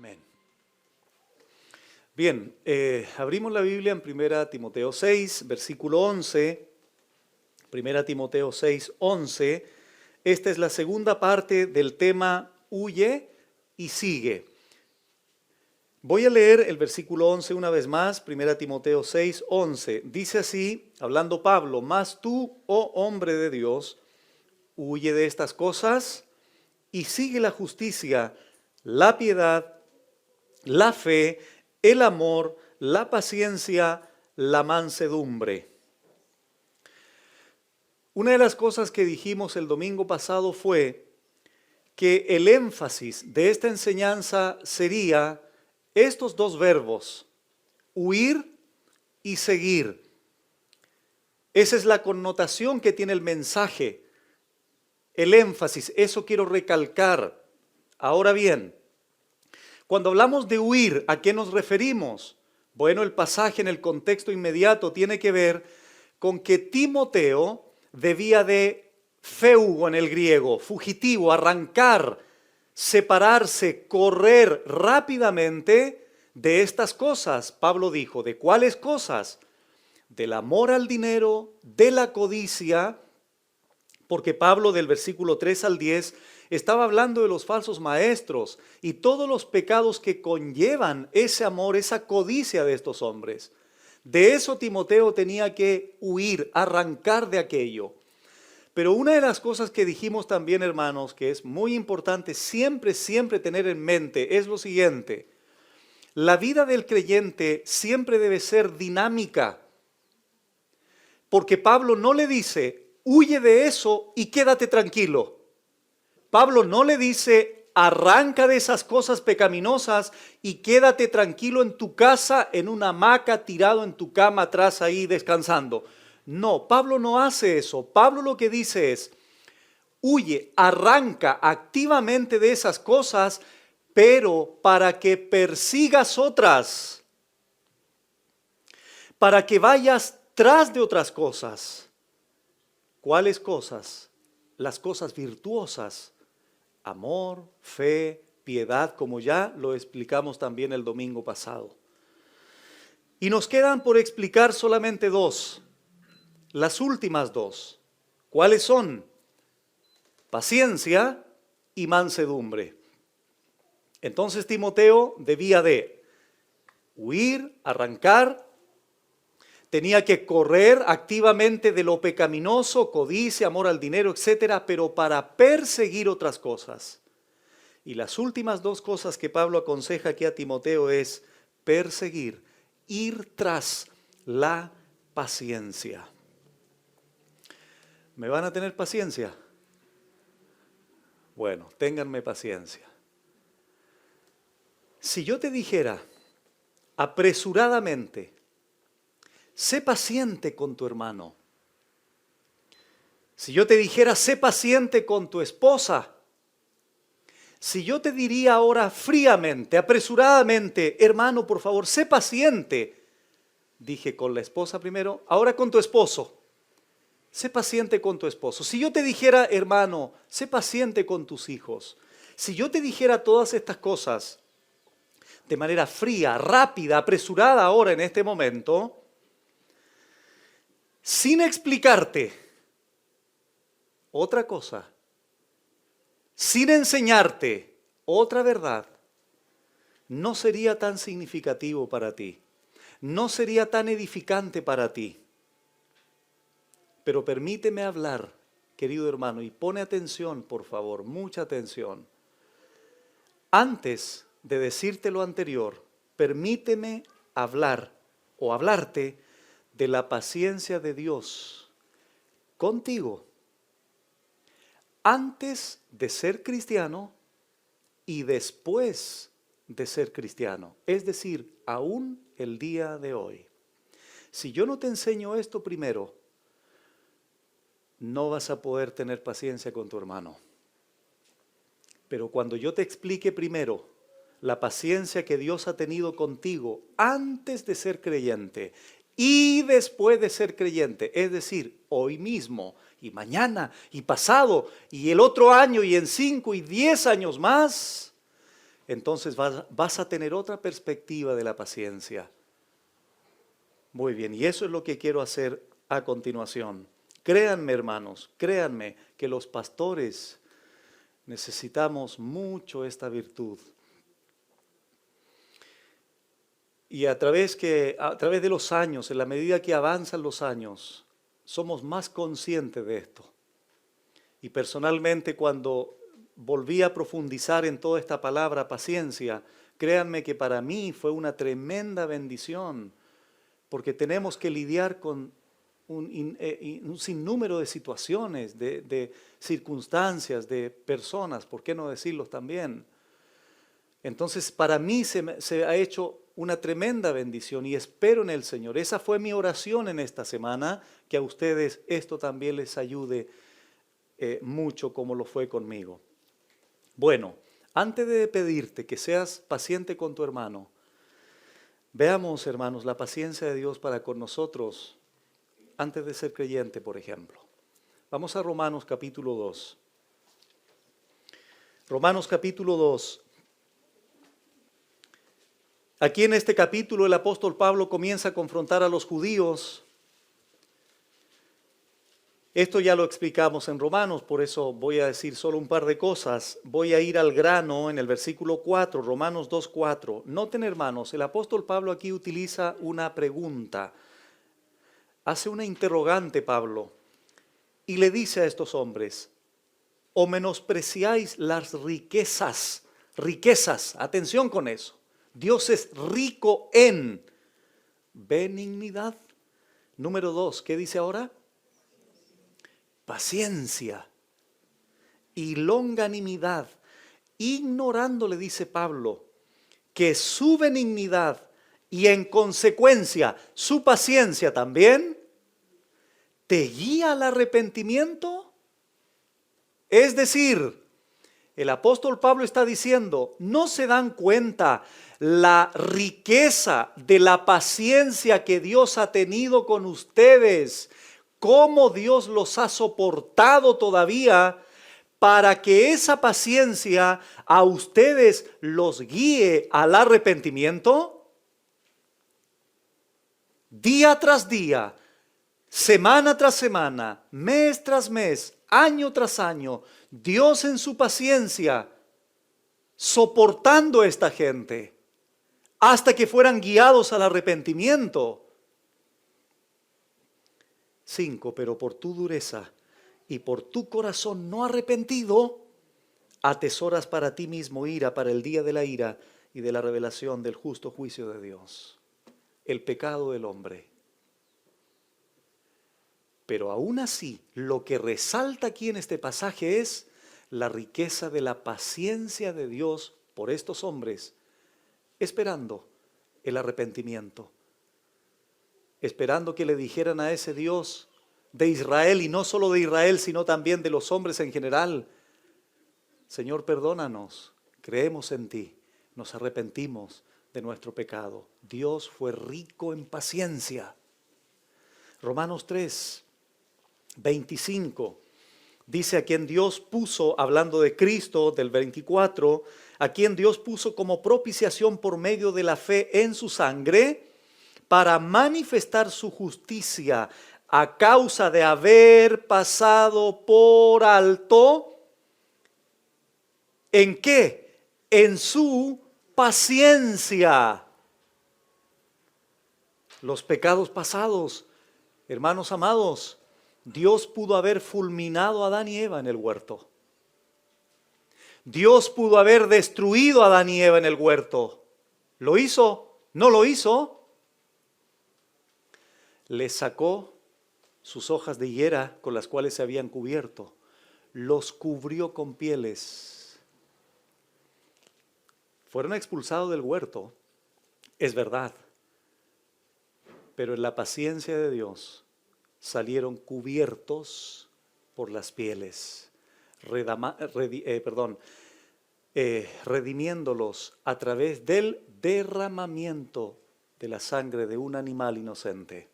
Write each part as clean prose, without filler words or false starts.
Amén. Bien, abrimos la Biblia en 1 Timoteo 6, versículo 11. 1 Timoteo 6, 11. Esta es la segunda parte del tema huye y sigue. Voy a leer el versículo 11 una vez más, 1 Timoteo 6, 11. Dice así, hablando Pablo: mas tú, oh hombre de Dios, huye de estas cosas y sigue la justicia, la piedad, la fe, el amor, la paciencia, la mansedumbre. Una de las cosas que dijimos el domingo pasado fue que el énfasis de esta enseñanza sería estos dos verbos, huir y seguir. Esa es la connotación que tiene el mensaje, el énfasis, eso quiero recalcar. Ahora bien, cuando hablamos de huir, ¿a qué nos referimos? Bueno, el pasaje en el contexto inmediato tiene que ver con que Timoteo debía de feugo en el griego, fugitivo, arrancar, separarse, correr rápidamente de estas cosas. Pablo dijo, ¿de cuáles cosas? Del amor al dinero, de la codicia, porque Pablo del versículo 3 al 10 estaba hablando de los falsos maestros y todos los pecados que conllevan ese amor, esa codicia de estos hombres. De eso Timoteo tenía que huir, arrancar de aquello. Pero una de las cosas que dijimos también, hermanos, que es muy importante siempre tener en mente, es lo siguiente: la vida del creyente siempre debe ser dinámica. Porque Pablo no le dice, huye de eso y quédate tranquilo. Pablo no le dice, arranca de esas cosas pecaminosas y quédate tranquilo en tu casa, en una hamaca, tirado en tu cama atrás ahí descansando. No, Pablo no hace eso. Pablo lo que dice es, huye, arranca activamente de esas cosas, pero para que persigas otras, para que vayas tras de otras cosas. ¿Cuáles cosas? Las cosas virtuosas. Amor, fe, piedad, como ya lo explicamos también el domingo pasado. Y nos quedan por explicar solamente dos, las últimas dos. ¿Cuáles son? Paciencia y mansedumbre. Entonces Timoteo debía de huir, arrancar, tenía que correr activamente de lo pecaminoso, codicia, amor al dinero, etcétera, pero para perseguir otras cosas. Y las últimas dos cosas que Pablo aconseja aquí a Timoteo es perseguir, ir tras la paciencia. ¿Me van a tener paciencia? Bueno, ténganme paciencia. Si yo te dijera apresuradamente, sé paciente con tu hermano. Si yo te dijera, sé paciente con tu esposa. Si yo te diría ahora fríamente, apresuradamente, hermano, por favor, sé paciente. Dije con la esposa primero, ahora con tu esposo. Sé paciente con tu esposo. Si yo te dijera, hermano, sé paciente con tus hijos. Si yo te dijera todas estas cosas de manera fría, rápida, apresurada ahora en este momento, sin explicarte otra cosa, sin enseñarte otra verdad, no sería tan significativo para ti, no sería tan edificante para ti. Pero permíteme hablar, querido hermano, y pone atención, por favor, mucha atención. Antes de decirte lo anterior, permíteme hablar o hablarte de la paciencia de Dios contigo, antes de ser cristiano y después de ser cristiano, es decir, aún el día de hoy. Si yo no te enseño esto primero, no vas a poder tener paciencia con tu hermano. Pero cuando yo te explique primero la paciencia que Dios ha tenido contigo antes de ser creyente y después de ser creyente, es decir, hoy mismo y mañana y pasado y el otro año y en 5 y 10 años más, entonces vas a tener otra perspectiva de la paciencia. Muy bien, y eso es lo que quiero hacer a continuación. Créanme, hermanos, créanme que los pastores necesitamos mucho esta virtud. Y a través de los años, en la medida que avanzan los años, somos más conscientes de esto. Y personalmente, cuando volví a profundizar en toda esta palabra paciencia, créanme que para mí fue una tremenda bendición, porque tenemos que lidiar con un sinnúmero de situaciones, de circunstancias, de personas, ¿por qué no decirlos también? Entonces, para mí se ha hecho una tremenda bendición y espero en el Señor. Esa fue mi oración en esta semana, que a ustedes esto también les ayude mucho como lo fue conmigo. Bueno, antes de pedirte que seas paciente con tu hermano, veamos, hermanos, la paciencia de Dios para con nosotros antes de ser creyente, por ejemplo. Vamos a Romanos capítulo 2. Romanos capítulo 2. Aquí en este capítulo el apóstol Pablo comienza a confrontar a los judíos. Esto ya lo explicamos en Romanos, por eso voy a decir solo un par de cosas. Voy a ir al grano en el versículo 4, Romanos 2:4. Noten, hermanos, el apóstol Pablo aquí utiliza una pregunta. Hace una interrogante Pablo y le dice a estos hombres: ¿o menospreciáis las riquezas? Riquezas, atención con eso. Dios es rico en benignidad. Número 2, ¿qué dice ahora? Paciencia y longanimidad, ignorando, le dice Pablo, que su benignidad y en consecuencia su paciencia también te guía al arrepentimiento. Es decir, el apóstol Pablo está diciendo, ¿no se dan cuenta la riqueza de la paciencia que Dios ha tenido con ustedes? ¿Cómo Dios los ha soportado todavía para que esa paciencia a ustedes los guíe al arrepentimiento? Día tras día, semana tras semana, mes tras mes, año tras año, Dios en su paciencia, soportando a esta gente, hasta que fueran guiados al arrepentimiento. 5, pero por tu dureza y por tu corazón no arrepentido, atesoras para ti mismo ira para el día de la ira y de la revelación del justo juicio de Dios. El pecado del hombre. Pero aún así, lo que resalta aquí en este pasaje es la riqueza de la paciencia de Dios por estos hombres, esperando el arrepentimiento, esperando que le dijeran a ese Dios de Israel, y no solo de Israel, sino también de los hombres en general: Señor, perdónanos, creemos en ti, nos arrepentimos de nuestro pecado. Dios fue rico en paciencia. Romanos 3, 25, dice: a quien Dios puso, hablando de Cristo, del 24, a quien Dios puso como propiciación por medio de la fe en su sangre, para manifestar su justicia a causa de haber pasado por alto, ¿en qué? En su paciencia. Los pecados pasados, hermanos amados, Dios pudo haber fulminado a Adán y Eva en el huerto. Dios pudo haber destruido a Adán y Eva en el huerto. ¿Lo hizo? ¿No lo hizo? Les sacó sus hojas de higuera con las cuales se habían cubierto. Los cubrió con pieles. Fueron expulsados del huerto, es verdad. Pero en la paciencia de Dios salieron cubiertos por las pieles, redimiéndolos a través del derramamiento de la sangre de un animal inocente.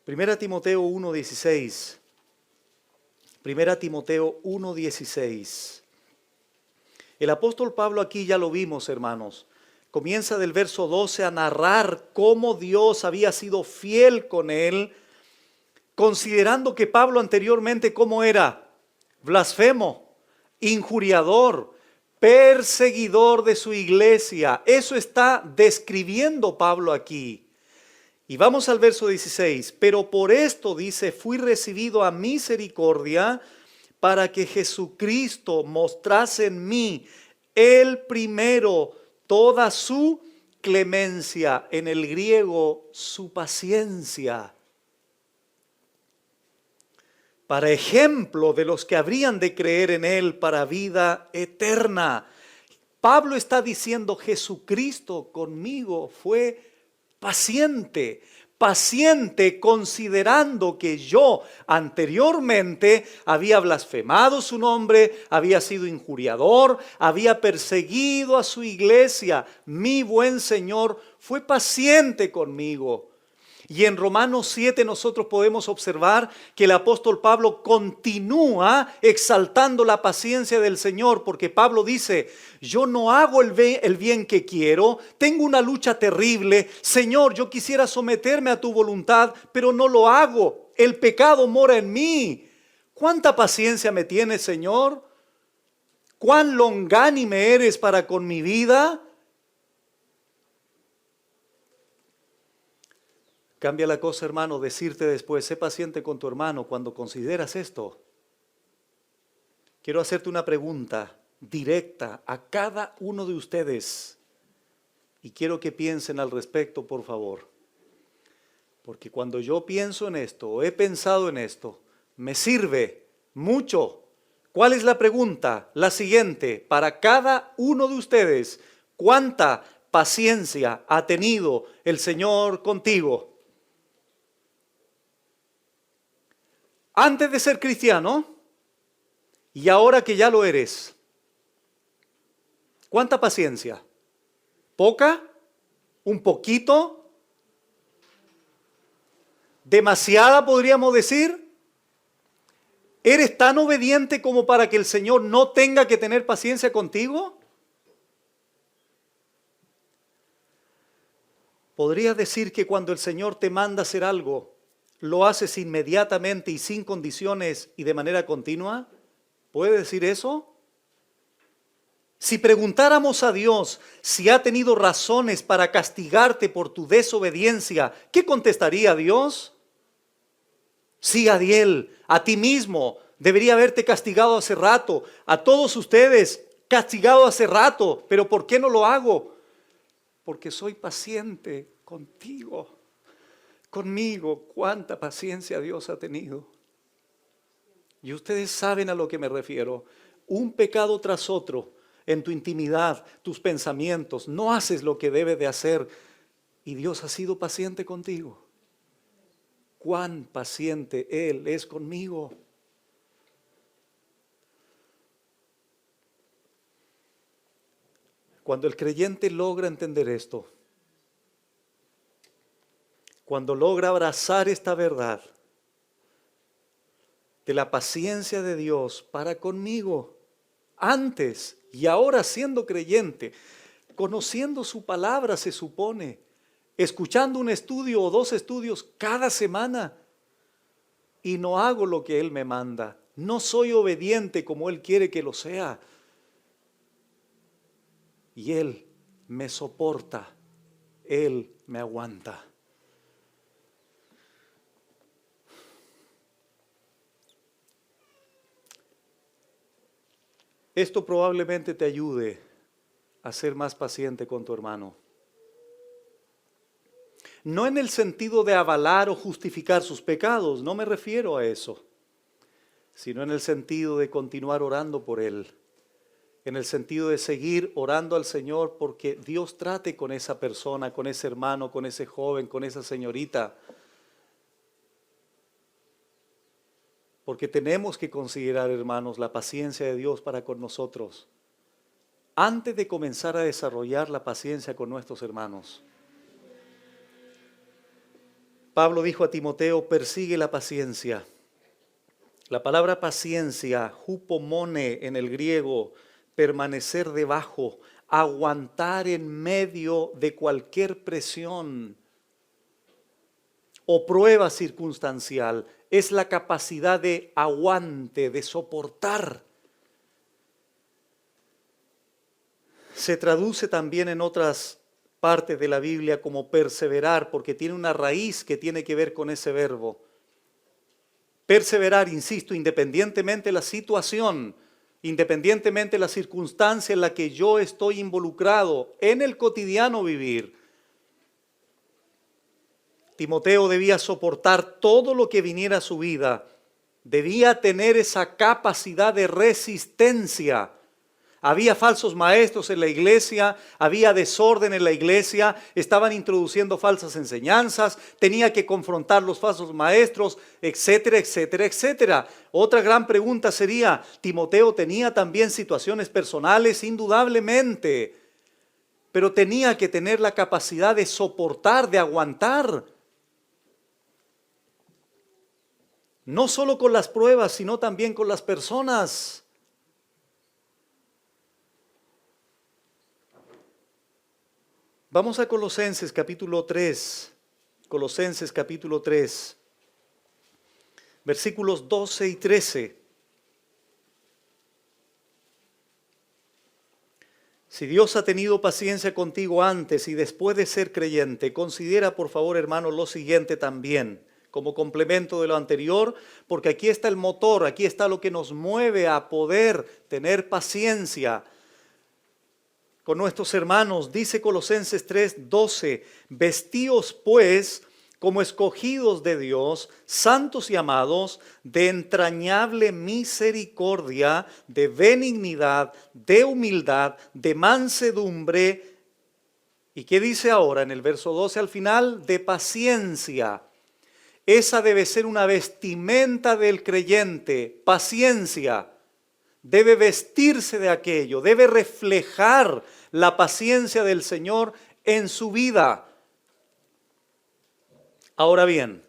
1 Timoteo 1:16. 1 Timoteo 1:16. El apóstol Pablo aquí ya lo vimos, hermanos. Comienza del verso 12 a narrar cómo Dios había sido fiel con él, considerando que Pablo anteriormente, ¿cómo era? Blasfemo, injuriador, perseguidor de su iglesia. Eso está describiendo Pablo aquí. Y vamos al verso 16. Pero por esto, dice, fui recibido a misericordia para que Jesucristo mostrase en mí el primero toda su clemencia, en el griego su paciencia, para ejemplo de los que habrían de creer en él para vida eterna. Pablo está diciendo, Jesucristo conmigo fue paciente, paciente considerando que yo anteriormente había blasfemado su nombre, había sido injuriador, había perseguido a su iglesia. Mi buen Señor fue paciente conmigo. Y en Romanos 7 nosotros podemos observar que el apóstol Pablo continúa exaltando la paciencia del Señor, porque Pablo dice, yo no hago el bien que quiero, tengo una lucha terrible, Señor, yo quisiera someterme a tu voluntad, pero no lo hago, el pecado mora en mí. ¿Cuánta paciencia me tienes, Señor? ¿Cuán longánime eres para con mi vida? Cambia la cosa, hermano, decirte después, sé paciente con tu hermano cuando consideras esto. Quiero hacerte una pregunta directa a cada uno de ustedes y quiero que piensen al respecto, por favor. Porque cuando yo pienso en esto o he pensado en esto, me sirve mucho. ¿Cuál es la pregunta? La siguiente, para cada uno de ustedes, ¿cuánta paciencia ha tenido el Señor contigo? Antes de ser cristiano y ahora que ya lo eres. ¿Cuánta paciencia? ¿Poca? ¿Un poquito? ¿Demasiada podríamos decir? ¿Eres tan obediente como para que el Señor no tenga que tener paciencia contigo? ¿Podría decir que cuando el Señor te manda hacer algo, lo haces inmediatamente y sin condiciones y de manera continua? ¿Puede decir eso? Si preguntáramos a Dios si ha tenido razones para castigarte por tu desobediencia, ¿qué contestaría Dios? Sí, Adiel, a ti mismo debería haberte castigado hace rato, a todos ustedes castigado hace rato, pero ¿por qué no lo hago? Porque soy paciente contigo. Conmigo, cuánta paciencia Dios ha tenido. Y ustedes saben a lo que me refiero. Un pecado tras otro, en tu intimidad, tus pensamientos, no haces lo que debes de hacer. Y Dios ha sido paciente contigo. Cuán paciente Él es conmigo. Cuando el creyente logra entender esto, cuando logra abrazar esta verdad de la paciencia de Dios para conmigo, antes y ahora siendo creyente, conociendo su palabra se supone, escuchando un estudio o 2 estudios cada semana, y no hago lo que Él me manda, no soy obediente como Él quiere que lo sea, y Él me soporta, Él me aguanta. Esto probablemente te ayude a ser más paciente con tu hermano. No en el sentido de avalar o justificar sus pecados, no me refiero a eso, sino en el sentido de continuar orando por él, en el sentido de seguir orando al Señor porque Dios trate con esa persona, con ese hermano, con ese joven, con esa señorita. Porque tenemos que considerar, hermanos, la paciencia de Dios para con nosotros antes de comenzar a desarrollar la paciencia con nuestros hermanos. Pablo dijo a Timoteo, persigue la paciencia. La palabra paciencia, hupomone en el griego, permanecer debajo, aguantar en medio de cualquier presión o prueba circunstancial. Es la capacidad de aguante, de soportar. Se traduce también en otras partes de la Biblia como perseverar, porque tiene una raíz que tiene que ver con ese verbo. Perseverar, insisto, independientemente de la situación, independientemente de la circunstancia en la que yo estoy involucrado en el cotidiano vivir. Timoteo debía soportar todo lo que viniera a su vida. Debía tener esa capacidad de resistencia. Había falsos maestros en la iglesia, había desorden en la iglesia, estaban introduciendo falsas enseñanzas, tenía que confrontar los falsos maestros, etcétera, etcétera, etcétera. Otra gran pregunta sería, ¿Timoteo tenía también situaciones personales? Indudablemente, pero tenía que tener la capacidad de soportar, de aguantar. No solo con las pruebas, sino también con las personas. Vamos a Colosenses capítulo 3, Colosenses capítulo 3, versículos 12 y 13. Si Dios ha tenido paciencia contigo antes y después de ser creyente, considera por favor, hermano, lo siguiente también, como complemento de lo anterior, porque aquí está el motor, aquí está lo que nos mueve a poder tener paciencia con nuestros hermanos. Dice Colosenses 3:12, vestíos pues como escogidos de Dios, santos y amados, de entrañable misericordia, de benignidad, de humildad, de mansedumbre. ¿Y qué dice ahora en el verso 12 al final? De paciencia. Esa debe ser una vestimenta del creyente, paciencia. Debe vestirse de aquello, debe reflejar la paciencia del Señor en su vida. Ahora bien,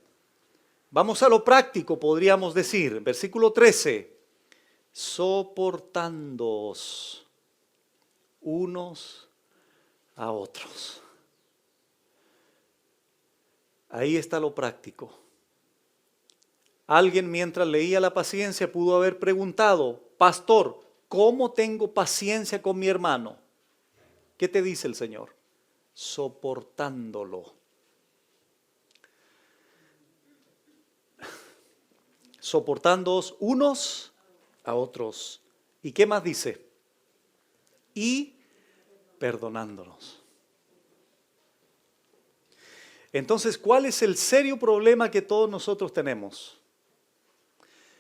vamos a lo práctico, podríamos decir, versículo 13, soportándoos unos a otros. Ahí está lo práctico. Alguien mientras leía la paciencia pudo haber preguntado, pastor, ¿cómo tengo paciencia con mi hermano? ¿Qué te dice el Señor? Soportándolo. Soportándoos unos a otros. ¿Y qué más dice? Y perdonándonos. Entonces, ¿cuál es el serio problema que todos nosotros tenemos?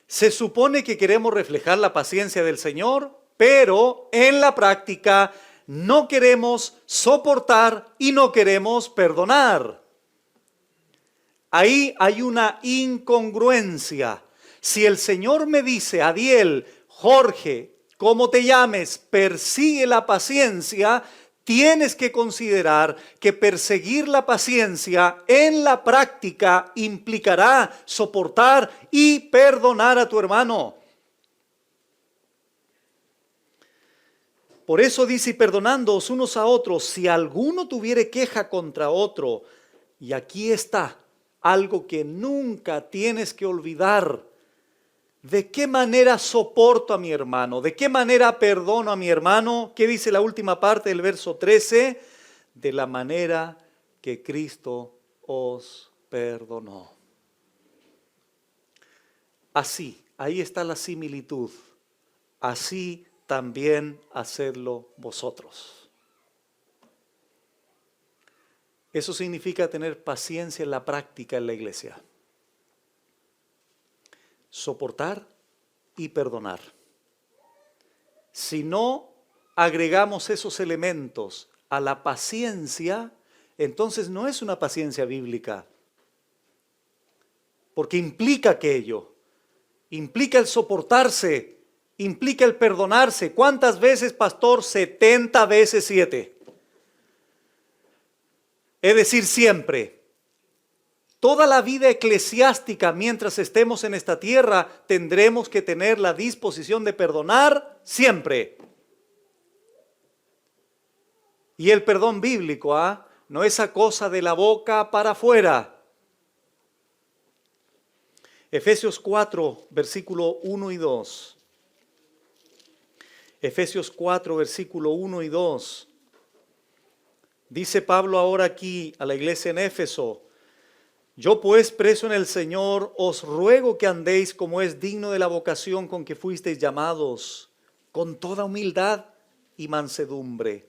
Se supone que queremos reflejar la paciencia del Señor, pero en la práctica no queremos soportar y no queremos perdonar. Ahí hay una incongruencia. Si el Señor me dice, Adiel, Jorge, como te llames, persigue la paciencia, tienes que considerar que perseguir la paciencia en la práctica implicará soportar y perdonar a tu hermano. Por eso dice, y perdonándoos unos a otros, si alguno tuviere queja contra otro, y aquí está algo que nunca tienes que olvidar. ¿De qué manera soporto a mi hermano? ¿De qué manera perdono a mi hermano? ¿Qué dice la última parte del verso 13? De la manera que Cristo os perdonó. Así, ahí está la similitud. Así también hacedlo vosotros. Eso significa tener paciencia en la práctica en la iglesia. Soportar y perdonar. Si no agregamos esos elementos a la paciencia, entonces no es una paciencia bíblica. Porque implica aquello, implica el soportarse, implica el perdonarse. ¿Cuántas veces, pastor? 70 veces 7. Es decir, siempre. Toda la vida eclesiástica, mientras estemos en esta tierra, tendremos que tener la disposición de perdonar siempre. Y el perdón bíblico, no esa cosa de la boca para afuera. Efesios 4, versículo 1 y 2. Efesios 4, versículo 1 y 2. Dice Pablo ahora aquí a la iglesia en Éfeso: yo pues, preso en el Señor, os ruego que andéis como es digno de la vocación con que fuisteis llamados, con toda humildad y mansedumbre.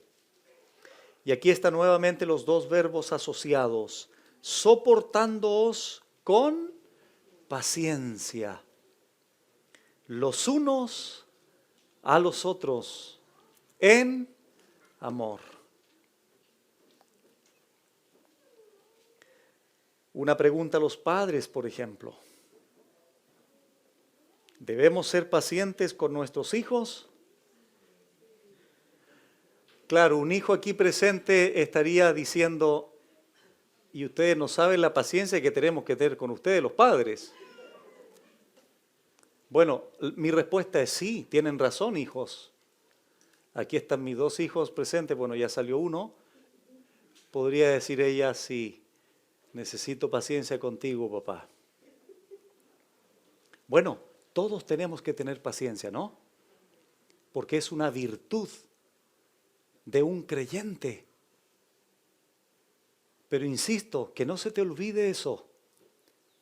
Y aquí están nuevamente los dos verbos asociados: soportándoos con paciencia, los unos a los otros, en amor. Una pregunta a los padres, por ejemplo. ¿Debemos ser pacientes con nuestros hijos? Claro, un hijo aquí presente estaría diciendo: y ustedes no saben la paciencia que tenemos que tener con ustedes, los padres. Bueno, mi respuesta es sí, tienen razón, hijos. Aquí están mis dos hijos presentes, bueno, ya salió uno. Podría decir ella: sí, necesito paciencia contigo, papá. Bueno, todos tenemos que tener paciencia, ¿no? Porque es una virtud de un creyente. Pero insisto, que no se te olvide eso.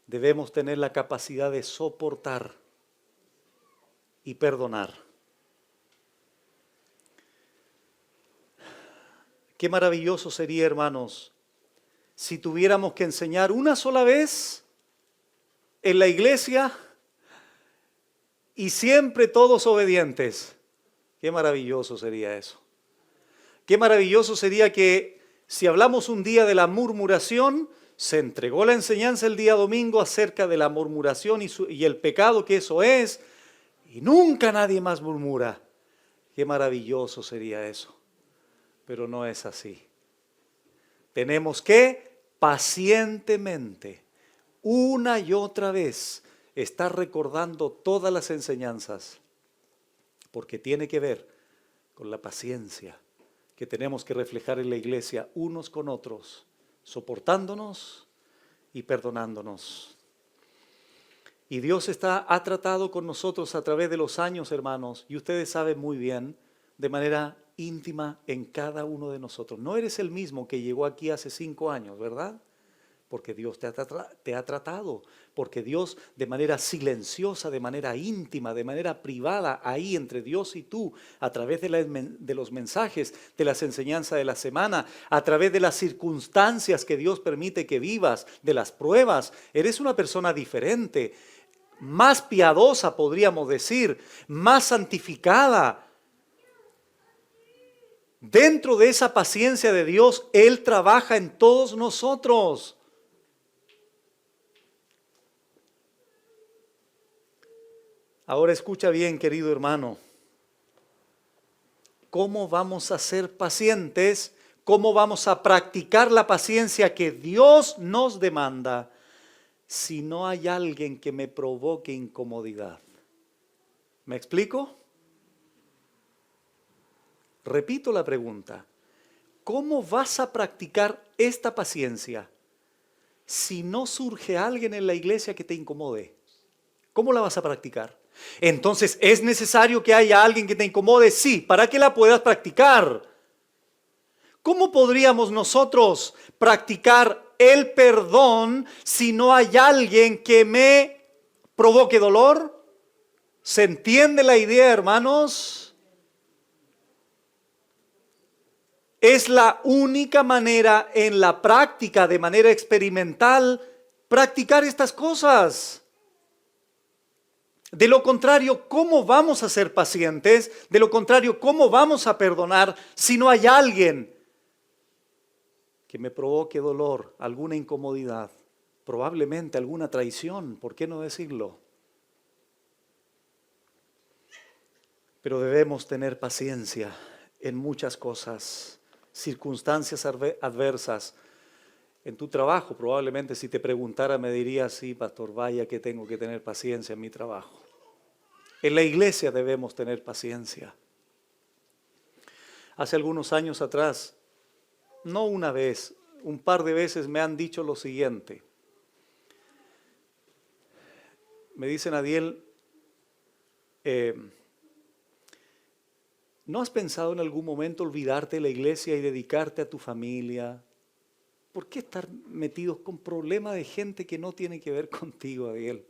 Debemos tener la capacidad de soportar y perdonar. Qué maravilloso sería, hermanos, si tuviéramos que enseñar una sola vez en la iglesia y siempre todos obedientes. Qué maravilloso sería eso. Qué maravilloso sería que si hablamos un día de la murmuración, se entregó la enseñanza el día domingo acerca de la murmuración y el pecado que eso es, y nunca nadie más murmura. Qué maravilloso sería eso. Pero no es así. Tenemos que pacientemente, una y otra vez, estar recordando todas las enseñanzas, porque tiene que ver con la paciencia que tenemos que reflejar en la iglesia unos con otros, soportándonos y perdonándonos. Y Dios ha tratado con nosotros a través de los años, hermanos, y ustedes saben muy bien, de manera íntima en cada uno de nosotros. No eres el mismo que llegó aquí hace 5 años, ¿verdad? Porque Dios te ha tratado, porque Dios de manera silenciosa, de manera íntima, de manera privada, ahí entre Dios y tú, a través de los mensajes, de las enseñanzas de la semana, a través de las circunstancias que Dios permite que vivas, de las pruebas, eres una persona diferente, más piadosa podríamos decir, más santificada. Dentro de esa paciencia de Dios, Él trabaja en todos nosotros. Ahora escucha bien, querido hermano. ¿Cómo vamos a ser pacientes? ¿Cómo vamos a practicar la paciencia que Dios nos demanda si no hay alguien que me provoque incomodidad? ¿Me explico? Repito la pregunta. ¿Cómo vas a practicar esta paciencia si no surge alguien en la iglesia que te incomode? ¿Cómo la vas a practicar? Entonces, ¿es necesario que haya alguien que te incomode? Sí, para que la puedas practicar. ¿Cómo podríamos nosotros practicar el perdón si no hay alguien que me provoque dolor? ¿Se entiende la idea, hermanos? Es la única manera en la práctica, de manera experimental, practicar estas cosas. De lo contrario, ¿cómo vamos a ser pacientes? De lo contrario, ¿cómo vamos a perdonar si no hay alguien que me provoque dolor, alguna incomodidad, probablemente alguna traición? ¿Por qué no decirlo? Pero debemos tener paciencia en muchas cosas, circunstancias adversas. En tu trabajo, probablemente si te preguntara me dirías: sí, pastor, vaya que tengo que tener paciencia en mi trabajo. En la iglesia debemos tener paciencia. Hace algunos años atrás no una vez, un par de veces me han dicho lo siguiente. Me dicen, Adiel, ¿no has pensado en algún momento olvidarte de la iglesia y dedicarte a tu familia? ¿Por qué estar metidos con problemas de gente que no tiene que ver contigo, Adiel?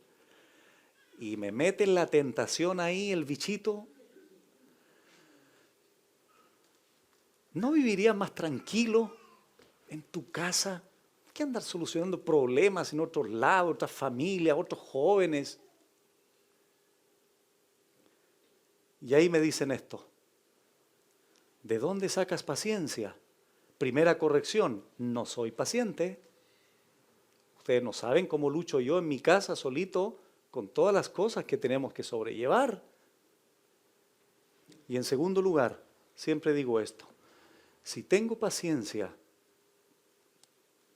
Y me mete en la tentación ahí el bichito. ¿No vivirías más tranquilo en tu casa? ¿Qué andar solucionando problemas en otros lados, otras familias, otros jóvenes? Y ahí me dicen esto. ¿De dónde sacas paciencia? Primera corrección, no soy paciente. Ustedes no saben cómo lucho yo en mi casa solito con todas las cosas que tenemos que sobrellevar. Y en segundo lugar, siempre digo esto. Si tengo paciencia,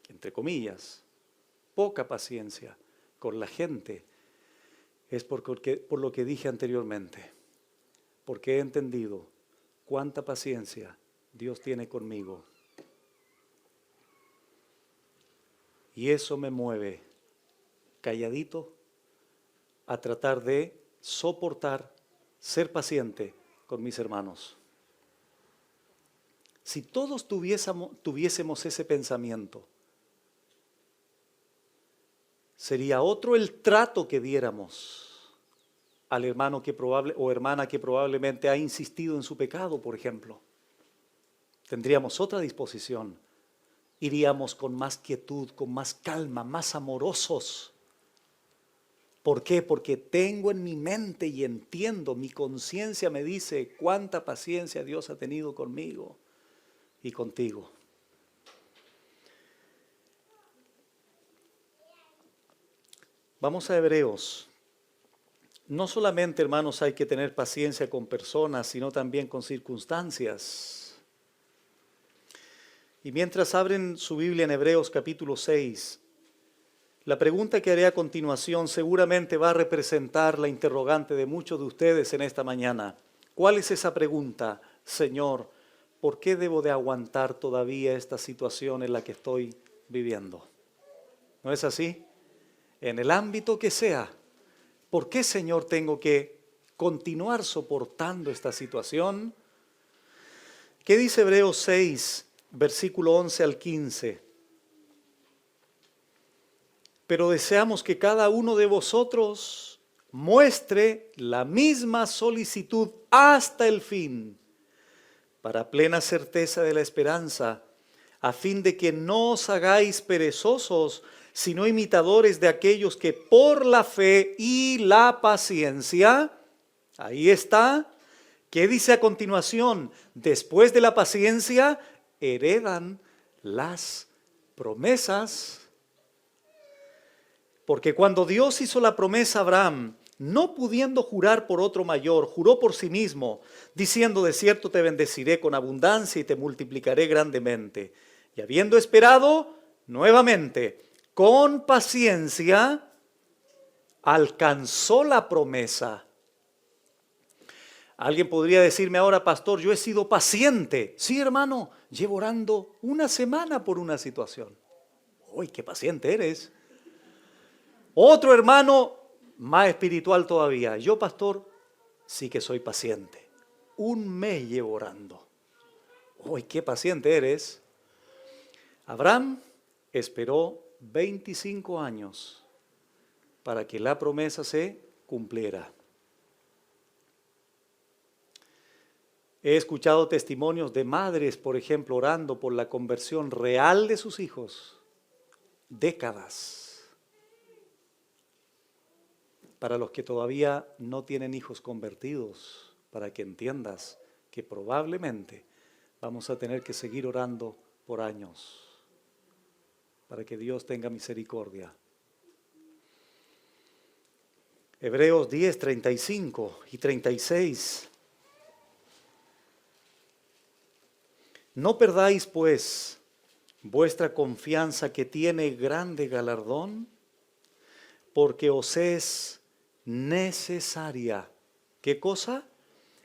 entre comillas, poca paciencia con la gente, es por lo que dije anteriormente, porque he entendido cuánta paciencia Dios tiene conmigo. Y eso me mueve, calladito, a tratar de soportar, ser paciente con mis hermanos. Si todos tuviésemos ese pensamiento, sería otro el trato que diéramos al hermano o hermana que probablemente ha insistido en su pecado, por ejemplo. Tendríamos otra disposición. Iríamos con más quietud, con más calma, más amorosos. ¿Por qué? Porque tengo en mi mente y entiendo, mi conciencia me dice cuánta paciencia Dios ha tenido conmigo y contigo. Vamos a Hebreos. No solamente, hermanos, hay que tener paciencia con personas, sino también con circunstancias. Y mientras abren su Biblia en Hebreos capítulo 6, la pregunta que haré a continuación seguramente va a representar la interrogante de muchos de ustedes en esta mañana. ¿Cuál es esa pregunta? Señor, ¿por qué debo de aguantar todavía esta situación en la que estoy viviendo? ¿No es así? En el ámbito que sea, ¿por qué, Señor, tengo que continuar soportando esta situación? ¿Qué dice Hebreos 6, versículo 11 al 15? Pero deseamos que cada uno de vosotros muestre la misma solicitud hasta el fin, para plena certeza de la esperanza, a fin de que no os hagáis perezosos, sino imitadores de aquellos que por la fe y la paciencia, ahí está, ¿qué dice a continuación? Después de la paciencia, heredan las promesas. Porque cuando Dios hizo la promesa a Abraham, no pudiendo jurar por otro mayor, juró por sí mismo, diciendo, de cierto te bendeciré con abundancia y te multiplicaré grandemente. Y habiendo esperado, nuevamente, con paciencia, alcanzó la promesa. Alguien podría decirme ahora, pastor, yo he sido paciente. Sí, hermano, llevo orando una semana por una situación. ¡Uy, qué paciente eres! Otro hermano, más espiritual todavía. Yo, pastor, sí que soy paciente. Un mes llevo orando. ¡Uy, qué paciente eres! Abraham esperó 25 años para que la promesa se cumpliera. He escuchado testimonios de madres, por ejemplo, orando por la conversión real de sus hijos. Décadas. Para los que todavía no tienen hijos convertidos, para que entiendas que probablemente vamos a tener que seguir orando por años, para que Dios tenga misericordia. Hebreos 10, 35 y 36. No perdáis, pues, vuestra confianza que tiene grande galardón, porque os es necesaria. ¿Qué cosa?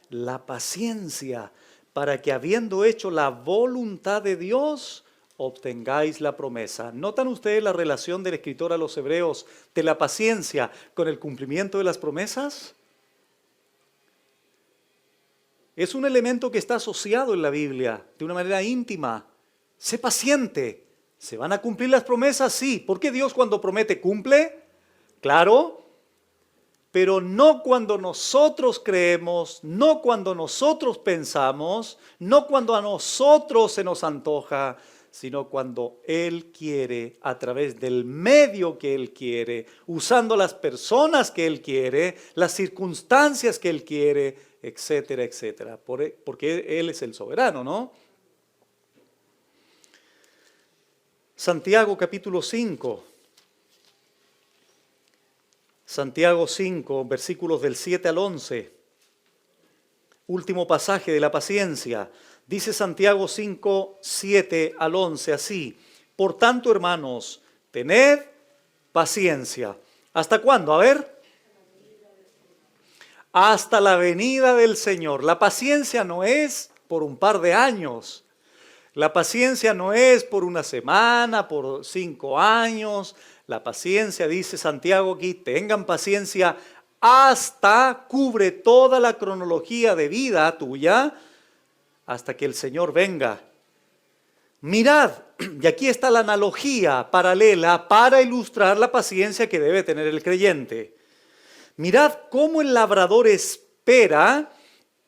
La paciencia, para que habiendo hecho la voluntad de Dios, obtengáis la promesa. ¿Notan ustedes la relación del escritor a los hebreos de la paciencia con el cumplimiento de las promesas? Es un elemento que está asociado en la Biblia de una manera íntima. Sé paciente. ¿Se van a cumplir las promesas? Sí. ¿Por qué Dios cuando promete cumple? Claro. Pero no cuando nosotros creemos, no cuando nosotros pensamos, no cuando a nosotros se nos antoja, sino cuando Él quiere, a través del medio que Él quiere, usando las personas que Él quiere, las circunstancias que Él quiere, etcétera, etcétera. Porque Él es el soberano, ¿no? Santiago capítulo 5. Santiago 5, versículos del 7 al 11. Último pasaje de la paciencia. Dice Santiago 5, 7 al 11 así. Por tanto, hermanos, tened paciencia. ¿Hasta cuándo? A ver. Hasta la venida del Señor. La paciencia no es por un par de años. La paciencia no es por una semana, por 5 años. La paciencia, dice Santiago aquí, tengan paciencia hasta, cubre toda la cronología de vida tuya, hasta que el Señor venga. Mirad, y aquí está la analogía paralela para ilustrar la paciencia que debe tener el creyente. Mirad cómo el labrador espera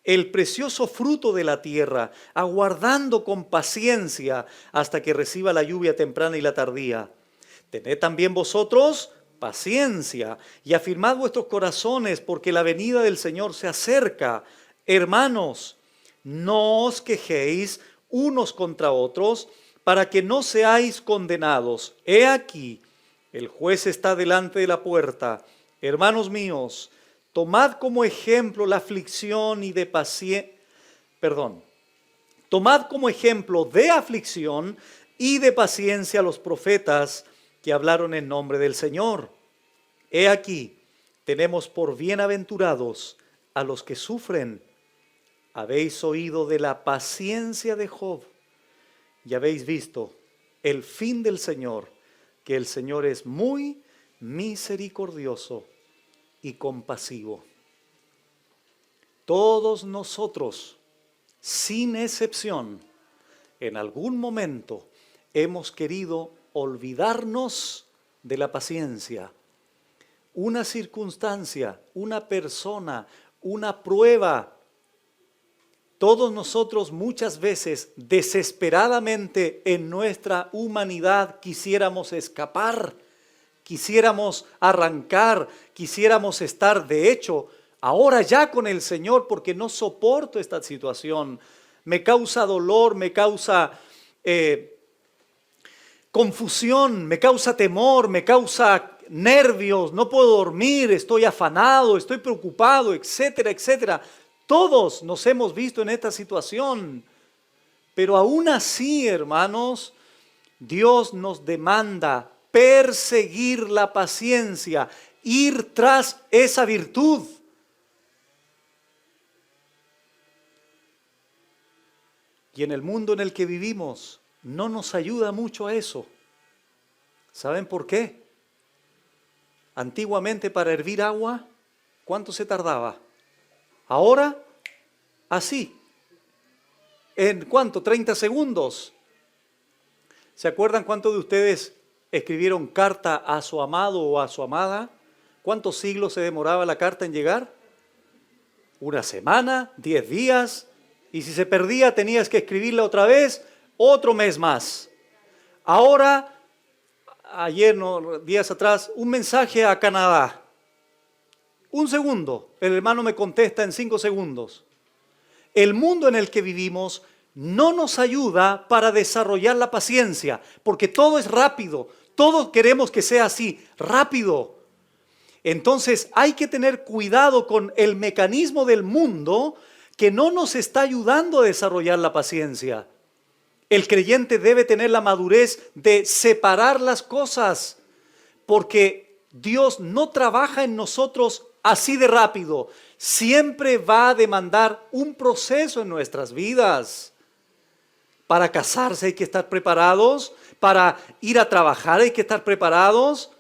el precioso fruto de la tierra, aguardando con paciencia hasta que reciba la lluvia temprana y la tardía. Tened también vosotros paciencia y afirmad vuestros corazones, porque la venida del Señor se acerca. Hermanos, no os quejéis unos contra otros, para que no seáis condenados. He aquí, el juez está delante de la puerta. Hermanos míos, tomad como ejemplo la aflicción y de paciencia, tomad como ejemplo de aflicción y de paciencia a los profetas que hablaron en nombre del Señor. He aquí, tenemos por bienaventurados a los que sufren. Habéis oído de la paciencia de Job y habéis visto el fin del Señor, que el Señor es muy misericordioso y compasivo. Todos nosotros, sin excepción, en algún momento hemos querido olvidarnos de la paciencia. Una circunstancia, una persona, una prueba. Todos nosotros muchas veces desesperadamente en nuestra humanidad quisiéramos escapar, quisiéramos arrancar, quisiéramos estar de hecho ahora ya con el Señor porque no soporto esta situación. Me causa dolor, me causa confusión, me causa temor, me causa nervios, no puedo dormir, estoy afanado, estoy preocupado, etcétera, etcétera. Todos nos hemos visto en esta situación, pero aún así, hermanos, Dios nos demanda perseguir la paciencia, ir tras esa virtud. Y en el mundo en el que vivimos no nos ayuda mucho a eso. ¿Saben por qué? Antiguamente para hervir agua, ¿cuánto se tardaba? Ahora, así. ¿En cuánto? 30 segundos. ¿Se acuerdan cuántos de ustedes escribieron carta a su amado o a su amada? ¿Cuántos siglos se demoraba la carta en llegar? ¿Una semana? ¿10 días? Y si se perdía tenías que escribirla otra vez, otro mes más. Ahora, ayer, no, días atrás, un mensaje a Canadá. 1 segundo, el hermano me contesta en 5 segundos. El mundo en el que vivimos no nos ayuda para desarrollar la paciencia, porque todo es rápido, todos queremos que sea así, rápido. Entonces hay que tener cuidado con el mecanismo del mundo que no nos está ayudando a desarrollar la paciencia. El creyente debe tener la madurez de separar las cosas, porque Dios no trabaja en nosotros así de rápido. Siempre va a demandar un proceso en nuestras vidas. Para casarse hay que estar preparados. Para ir a trabajar hay que estar preparados.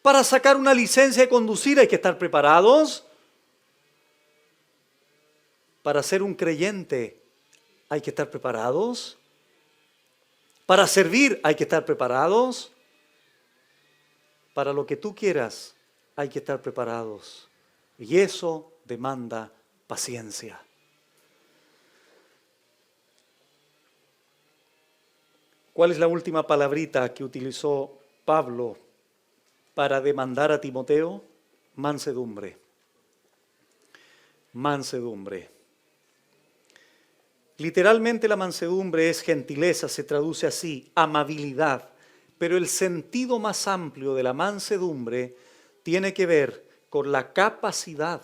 Para sacar una licencia de conducir hay que estar preparados. Para ser un creyente hay que estar preparados. Para servir hay que estar preparados. Para lo que tú quieras hay que estar preparados. Y eso demanda paciencia. ¿Cuál es la última palabrita que utilizó Pablo para demandar a Timoteo? Mansedumbre. Mansedumbre. Literalmente la mansedumbre es gentileza, se traduce así, amabilidad. Pero el sentido más amplio de la mansedumbre tiene que ver con la capacidad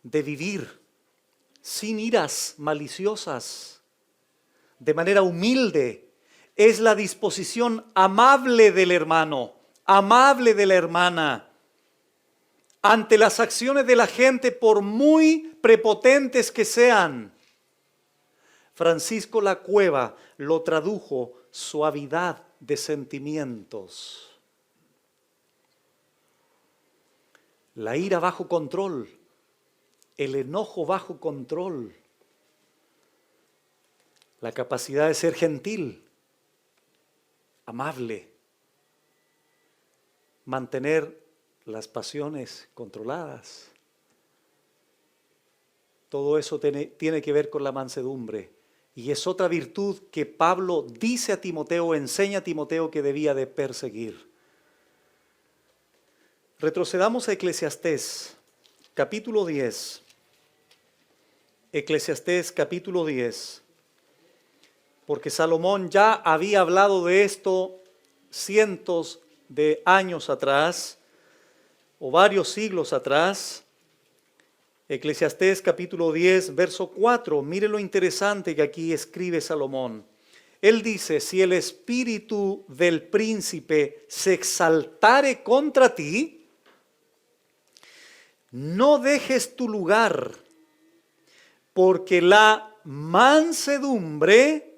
de vivir sin iras maliciosas, de manera humilde. Es la disposición amable del hermano, amable de la hermana, ante las acciones de la gente, por muy prepotentes que sean. Francisco Lacueva lo tradujo suavidad de sentimientos. La ira bajo control, el enojo bajo control, la capacidad de ser gentil, amable, mantener las pasiones controladas. Todo eso tiene que ver con la mansedumbre. Y es otra virtud que Pablo dice a Timoteo, enseña a Timoteo que debía de perseguir. Retrocedamos a Eclesiastés, capítulo 10. Eclesiastés, capítulo 10. Porque Salomón ya había hablado de esto cientos de años atrás, o varios siglos atrás. Eclesiastés capítulo 10, verso 4. Mire lo interesante que aquí escribe Salomón. Él dice, si el espíritu del príncipe se exaltare contra ti, no dejes tu lugar, porque la mansedumbre,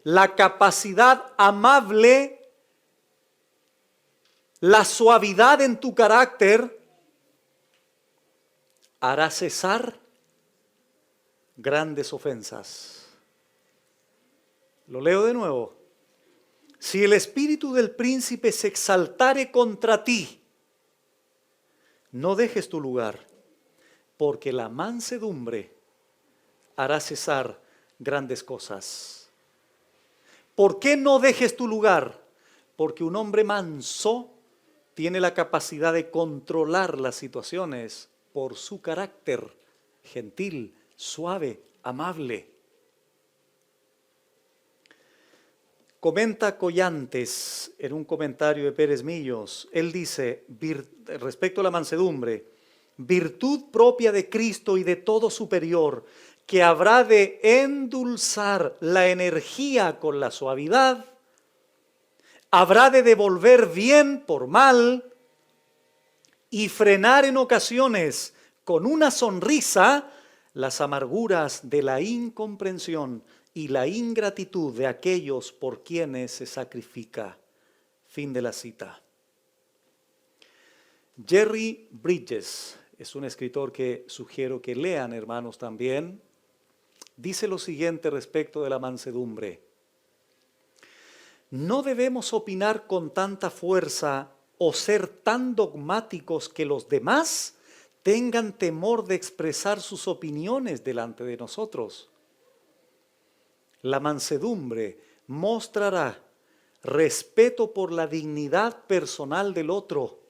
la capacidad amable, la suavidad en tu carácter, hará cesar grandes ofensas. Lo leo de nuevo. Si el espíritu del príncipe se exaltare contra ti, no dejes tu lugar, porque la mansedumbre hará cesar grandes cosas. ¿Por qué no dejes tu lugar? Porque un hombre manso tiene la capacidad de controlar las situaciones por su carácter gentil, suave, amable. Comenta Collantes en un comentario de Pérez Millos, él dice, respecto a la mansedumbre, virtud propia de Cristo y de todo superior, que habrá de endulzar la energía con la suavidad, habrá de devolver bien por mal y frenar en ocasiones con una sonrisa las amarguras de la incomprensión y la ingratitud de aquellos por quienes se sacrifica. Fin de la cita. Jerry Bridges es un escritor que sugiero que lean, hermanos, también. Dice lo siguiente respecto de la mansedumbre. No debemos opinar con tanta fuerza o ser tan dogmáticos que los demás tengan temor de expresar sus opiniones delante de nosotros. La mansedumbre mostrará respeto por la dignidad personal del otro.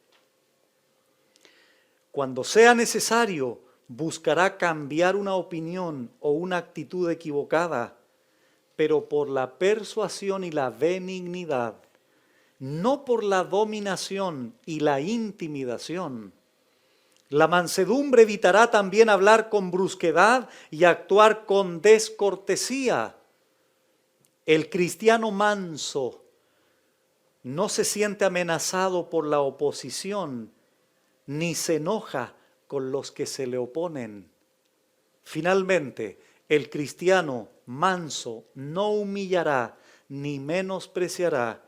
Cuando sea necesario, buscará cambiar una opinión o una actitud equivocada, pero por la persuasión y la benignidad, no por la dominación y la intimidación. La mansedumbre evitará también hablar con brusquedad y actuar con descortesía. El cristiano manso no se siente amenazado por la oposición, ni se enoja con los que se le oponen. Finalmente, el cristiano manso, no humillará, ni menospreciará,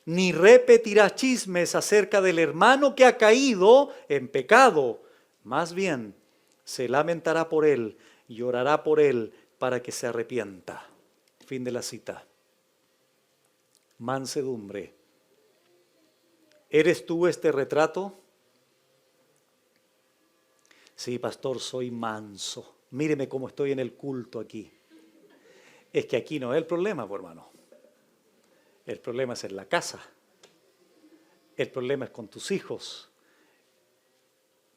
ni repetirá chismes acerca del hermano que ha caído en pecado. Más bien, se lamentará por él y orará por él para que se arrepienta. Fin de la cita. Mansedumbre. ¿Eres tú este retrato? Sí, pastor, soy manso. Míreme cómo estoy en el culto aquí. Es que aquí no es el problema, pues, hermano. El problema es en la casa. El problema es con tus hijos.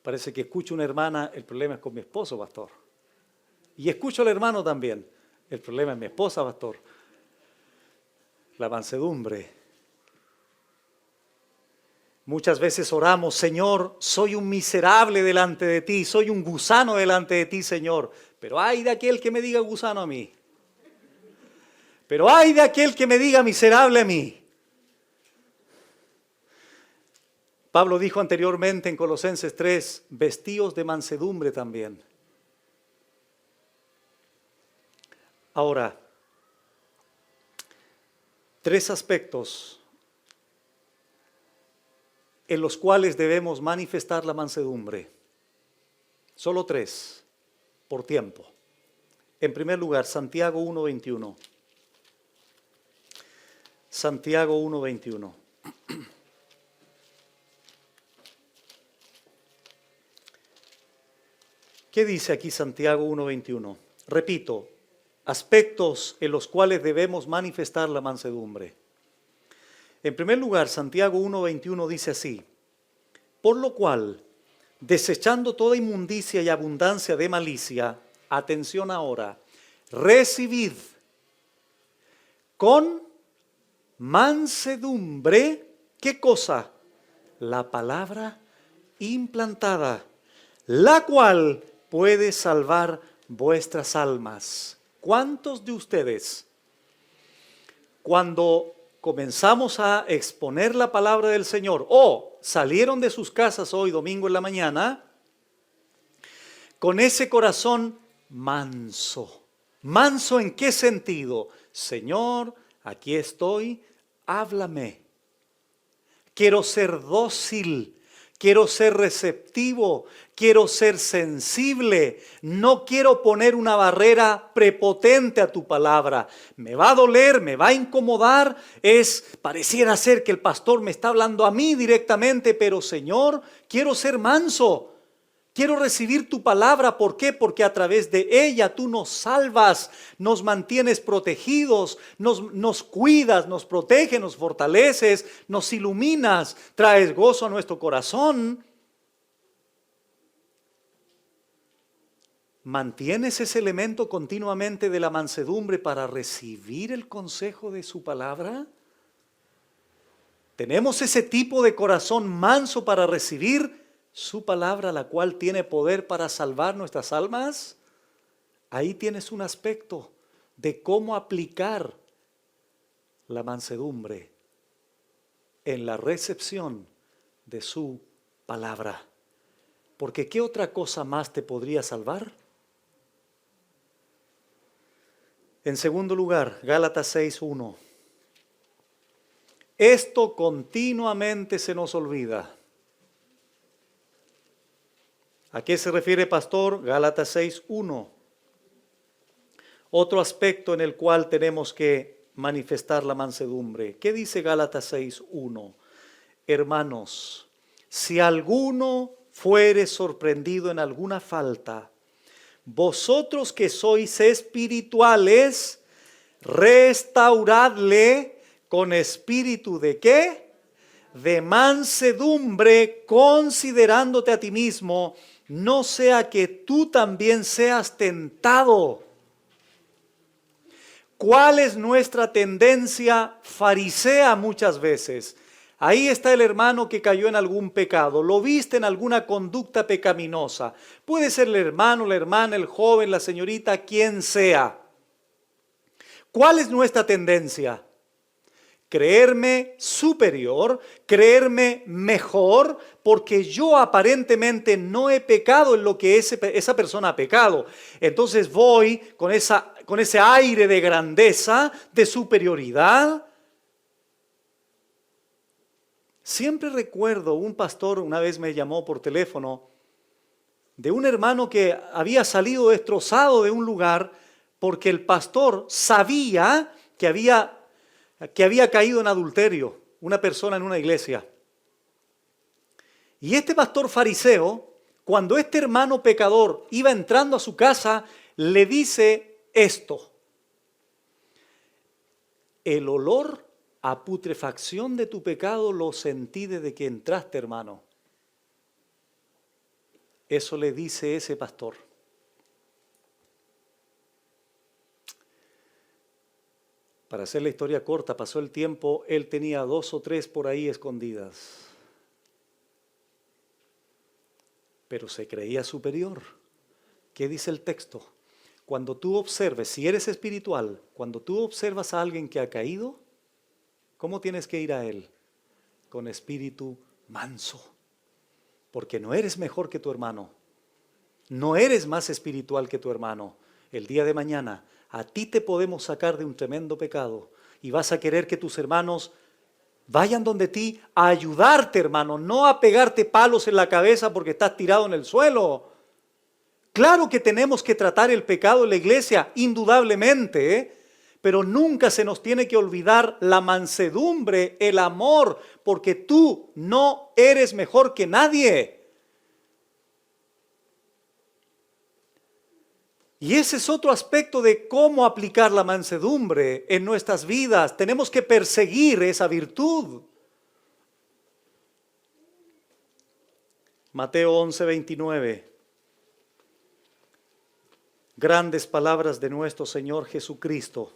Parece que escucho una hermana, el problema es con mi esposo, pastor. Y escucho al hermano también. El problema es mi esposa, pastor. La mansedumbre. Muchas veces oramos, Señor, soy un miserable delante de ti, soy un gusano delante de ti, Señor. Pero ay de aquel que me diga gusano a mí. Pero ay de aquel que me diga miserable a mí. Pablo dijo anteriormente en Colosenses 3, vestíos de mansedumbre también. Ahora, 3 aspectos en los cuales debemos manifestar la mansedumbre. Solo 3, por tiempo. En primer lugar, Santiago 1:21. Santiago 1:21. ¿Qué dice aquí Santiago 1:21? Repito, aspectos en los cuales debemos manifestar la mansedumbre. En primer lugar, Santiago 1:21 dice así: por lo cual, desechando toda inmundicia y abundancia de malicia, atención ahora, recibid con mansedumbre, ¿qué cosa? La palabra implantada, la cual puede salvar vuestras almas. ¿Cuántos de ustedes, cuando comenzamos a exponer la palabra del Señor o salieron de sus casas hoy domingo en la mañana con ese corazón manso? ¿Manso en qué sentido? Señor, aquí estoy, háblame. Quiero ser dócil, quiero ser receptivo, quiero ser sensible. No quiero poner una barrera prepotente a tu palabra. Me va a doler, me va a incomodar. Pareciera ser que el pastor me está hablando a mí directamente, pero Señor, quiero ser manso. Quiero recibir tu palabra. ¿Por qué? Porque a través de ella tú nos salvas, nos mantienes protegidos, nos cuidas, nos proteges, nos fortaleces, nos iluminas, traes gozo a nuestro corazón. ¿Mantienes ese elemento continuamente de la mansedumbre para recibir el consejo de su palabra? ¿Tenemos ese tipo de corazón manso para recibir su palabra, la cual tiene poder para salvar nuestras almas? Ahí tienes un aspecto de cómo aplicar la mansedumbre en la recepción de su palabra. Porque ¿qué otra cosa más te podría salvar? En segundo lugar, Gálatas 6:1. Esto continuamente se nos olvida. ¿A qué se refiere, pastor? Gálatas 6:1. Otro aspecto en el cual tenemos que manifestar la mansedumbre. ¿Qué dice Gálatas 6:1? Hermanos, si alguno fuere sorprendido en alguna falta, vosotros que sois espirituales, restauradle con espíritu ¿de qué? De mansedumbre, considerándote a ti mismo, no sea que tú también seas tentado. ¿Cuál es nuestra tendencia farisea muchas veces? Ahí está el hermano que cayó en algún pecado, lo viste en alguna conducta pecaminosa. Puede ser el hermano, la hermana, el joven, la señorita, quien sea. ¿Cuál es nuestra tendencia? creerme superior, creerme mejor, porque yo aparentemente no he pecado en lo que esa persona ha pecado. Entonces voy con ese aire de grandeza, de superioridad. Siempre recuerdo, un pastor una vez me llamó por teléfono de un hermano que había salido destrozado de un lugar porque el pastor sabía que había caído en adulterio una persona en una iglesia. Y este pastor fariseo, cuando este hermano pecador iba entrando a su casa, le dice esto: el olor a putrefacción de tu pecado lo sentí desde que entraste, hermano. Eso le dice ese pastor. Para hacer la historia corta, pasó el tiempo, él tenía 2 o 3 por ahí escondidas. Pero se creía superior. ¿Qué dice el texto? Cuando tú observes, si eres espiritual, cuando tú observas a alguien que ha caído, ¿cómo tienes que ir a él? Con espíritu manso. Porque no eres mejor que tu hermano. No eres más espiritual que tu hermano. El día de mañana a ti te podemos sacar de un tremendo pecado y vas a querer que tus hermanos vayan donde ti a ayudarte, hermano, no a pegarte palos en la cabeza porque estás tirado en el suelo. Claro que tenemos que tratar el pecado en la iglesia, indudablemente, ¿eh? Pero nunca se nos tiene que olvidar la mansedumbre, el amor, porque tú no eres mejor que nadie. Y ese es otro aspecto de cómo aplicar la mansedumbre en nuestras vidas. Tenemos que perseguir esa virtud. Mateo 11:29. Grandes palabras de nuestro Señor Jesucristo.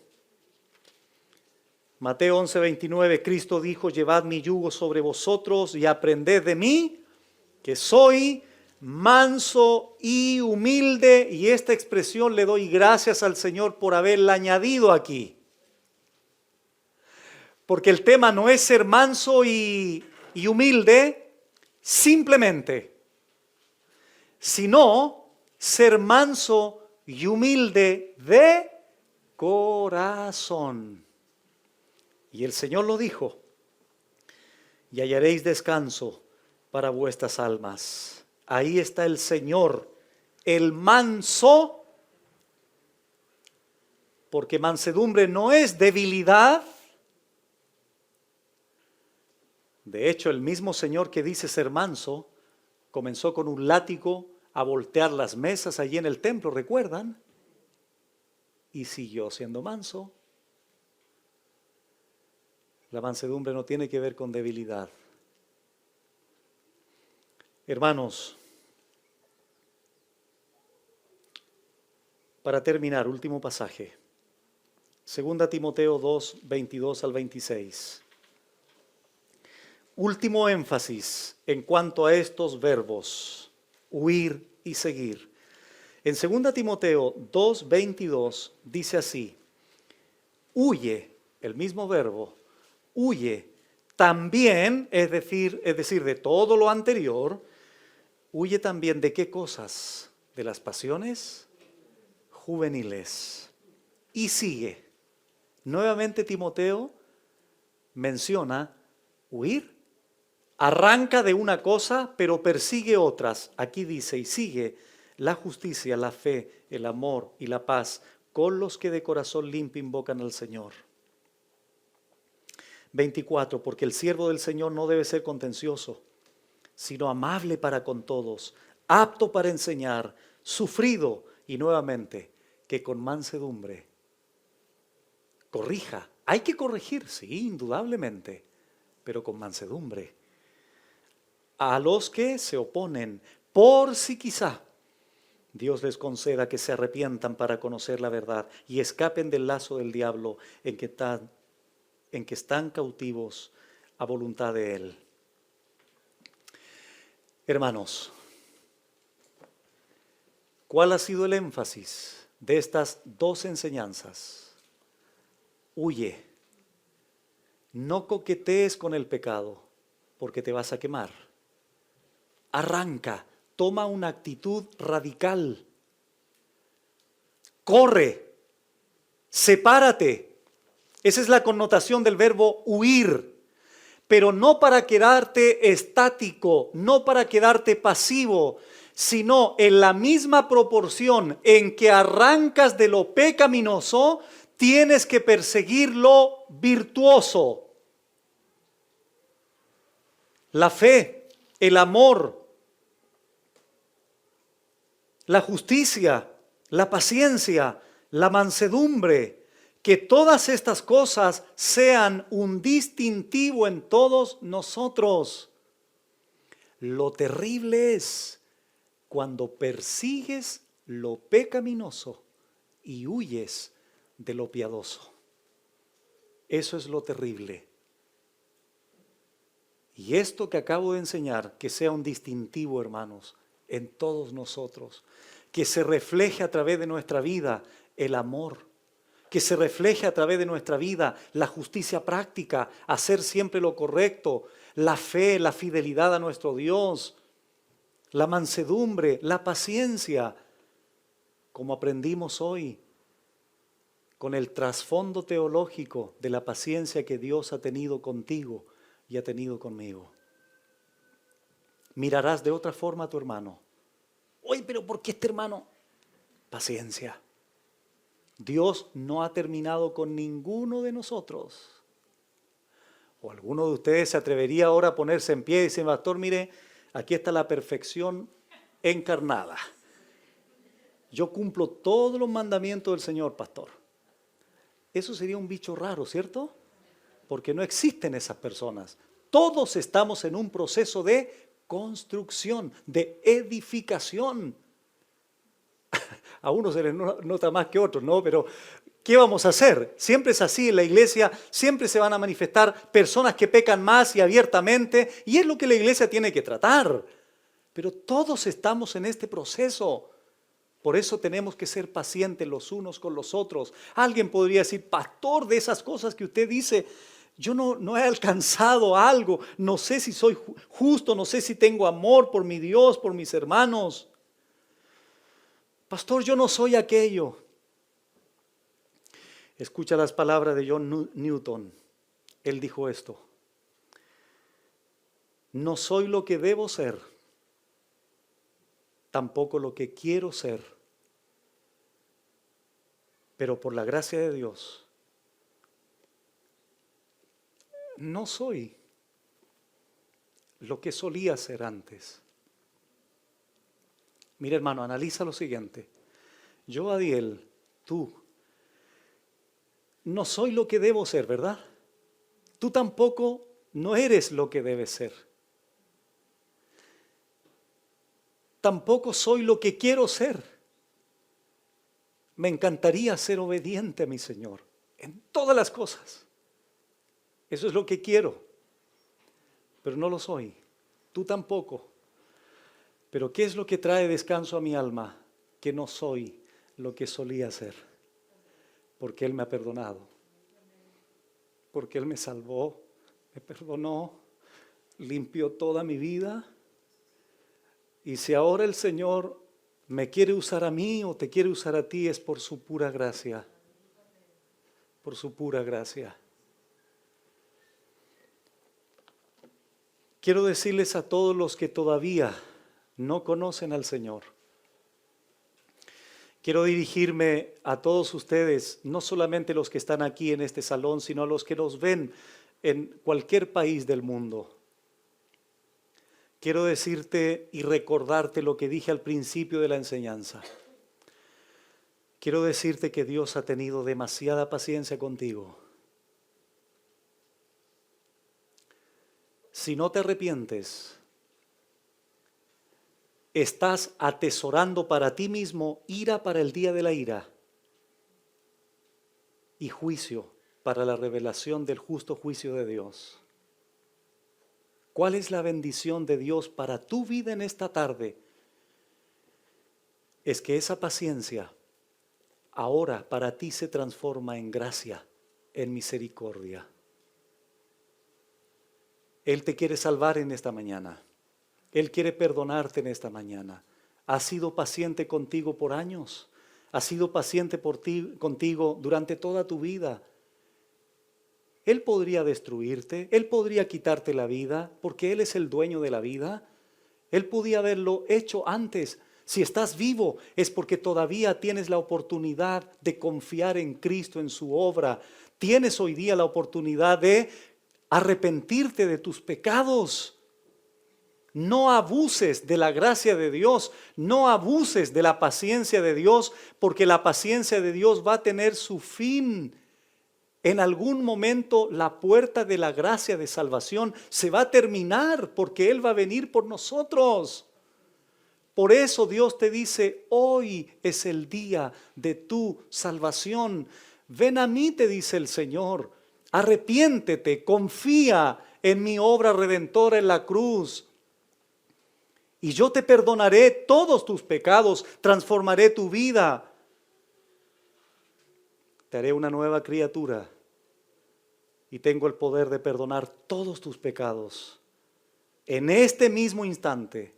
Mateo 11:29, Cristo dijo: llevad mi yugo sobre vosotros y aprended de mí, que soy manso y humilde. Y esta expresión le doy gracias al Señor por haberla añadido aquí. Porque el tema no es ser manso y humilde simplemente, sino ser manso y humilde de corazón. Y el Señor lo dijo: y hallaréis descanso para vuestras almas. Ahí está el Señor, el manso, porque mansedumbre no es debilidad. De hecho, el mismo Señor que dice ser manso, comenzó con un látigo a voltear las mesas allí en el templo, ¿recuerdan? Y siguió siendo manso. La mansedumbre no tiene que ver con debilidad. Hermanos, para terminar, último pasaje. 2 Timoteo 2, 22 al 26. Último énfasis en cuanto a estos verbos, huir y seguir. En 2 Timoteo 2, 22 dice así: huye, el mismo verbo, huye también, es decir, de todo lo anterior. Huye también ¿de qué cosas? De las pasiones juveniles. Y sigue. Nuevamente Timoteo menciona huir. Arranca de una cosa, pero persigue otras. Aquí dice: y sigue la justicia, la fe, el amor y la paz con los que de corazón limpio invocan al Señor. 24. Porque el siervo del Señor no debe ser contencioso, sino amable para con todos, apto para enseñar, sufrido, y nuevamente, que con mansedumbre corrija. Hay que corregir, sí, indudablemente, pero con mansedumbre. A los que se oponen, por si quizá Dios les conceda que se arrepientan para conocer la verdad y escapen del lazo del diablo en que están cautivos a voluntad de él. Hermanos, ¿cuál ha sido el énfasis de estas dos enseñanzas? Huye. no coquetees con el pecado, porque te vas a quemar. Arranca, toma una actitud radical. Corre, sepárate. Esa es la connotación del verbo huir. Pero no para quedarte estático, no para quedarte pasivo, sino en la misma proporción en que arrancas de lo pecaminoso, tienes que perseguir lo virtuoso. La fe, el amor, la justicia, la paciencia, la mansedumbre, que todas estas cosas sean un distintivo en todos nosotros. Lo terrible es cuando persigues lo pecaminoso y huyes de lo piadoso. Eso es lo terrible. Y esto que acabo de enseñar, que sea un distintivo, hermanos, en todos nosotros, que se refleje a través de nuestra vida el amor, que se refleje a través de nuestra vida la justicia práctica, hacer siempre lo correcto, la fe, la fidelidad a nuestro Dios, la mansedumbre, la paciencia, como aprendimos hoy, con el trasfondo teológico de la paciencia que Dios ha tenido contigo y ha tenido conmigo. Mirarás de otra forma a tu hermano. Oye, pero ¿por qué este hermano? Paciencia. Dios no ha terminado con ninguno de nosotros. O alguno de ustedes se atrevería ahora a ponerse en pie y decir, pastor, mire, aquí está la perfección encarnada. Yo cumplo todos los mandamientos del Señor, pastor. Eso sería un bicho raro, ¿cierto? Porque no existen esas personas. Todos estamos en un proceso de construcción, de edificación. A unos se les nota más que a otros, ¿no? Pero ¿qué vamos a hacer? Siempre es así en la iglesia, siempre se van a manifestar personas que pecan más y abiertamente, y es lo que la iglesia tiene que tratar. Pero todos estamos en este proceso. Por eso tenemos que ser pacientes los unos con los otros. Alguien podría decir, pastor, de esas cosas que usted dice, yo no he alcanzado algo, no sé si soy justo, no sé si tengo amor por mi Dios, por mis hermanos. Pastor, yo no soy aquello. Escucha las palabras de John Newton. Él dijo esto. No soy lo que debo ser, tampoco lo que quiero ser. Pero por la gracia de Dios, no soy lo que solía ser antes. Mira, hermano, analiza lo siguiente. Yo, Adiel, tú, no soy lo que debo ser, ¿verdad? Tú tampoco no eres lo que debes ser. Tampoco soy lo que quiero ser. Me encantaría ser obediente a mi Señor en todas las cosas. Eso es lo que quiero, pero no lo soy. Tú tampoco. Pero ¿qué es lo que trae descanso a mi alma? Que no soy lo que solía ser. Porque Él me ha perdonado. Porque Él me salvó, me perdonó, limpió toda mi vida. Y si ahora el Señor me quiere usar a mí o te quiere usar a ti, es por su pura gracia. Por su pura gracia. Quiero decirles a todos los que todavía no conocen al Señor. Quiero dirigirme a todos ustedes, no solamente los que están aquí en este salón, sino a los que nos ven en cualquier país del mundo. Quiero decirte y recordarte lo que dije al principio de la enseñanza. Quiero decirte que Dios ha tenido demasiada paciencia contigo. Si no te arrepientes, estás atesorando para ti mismo ira para el día de la ira y juicio para la revelación del justo juicio de Dios. ¿Cuál es la bendición de Dios para tu vida en esta tarde? Es que esa paciencia ahora para ti se transforma en gracia, en misericordia. Él te quiere salvar en esta mañana. Él quiere perdonarte en esta mañana. Ha sido paciente contigo por años. Ha sido paciente contigo durante toda tu vida. Él podría destruirte, Él podría quitarte la vida, porque Él es el dueño de la vida. Él podía haberlo hecho antes. Si estás vivo es porque todavía tienes la oportunidad de confiar en Cristo, en su obra. Tienes hoy día la oportunidad de arrepentirte de tus pecados. No abuses de la gracia de Dios, no abuses de la paciencia de Dios, porque la paciencia de Dios va a tener su fin. En algún momento la puerta de la gracia de salvación se va a terminar porque Él va a venir por nosotros. Por eso Dios te dice, hoy es el día de tu salvación. Ven a mí, te dice el Señor, arrepiéntete, confía en mi obra redentora en la cruz. Y yo te perdonaré todos tus pecados, transformaré tu vida. Te haré una nueva criatura y tengo el poder de perdonar todos tus pecados en este mismo instante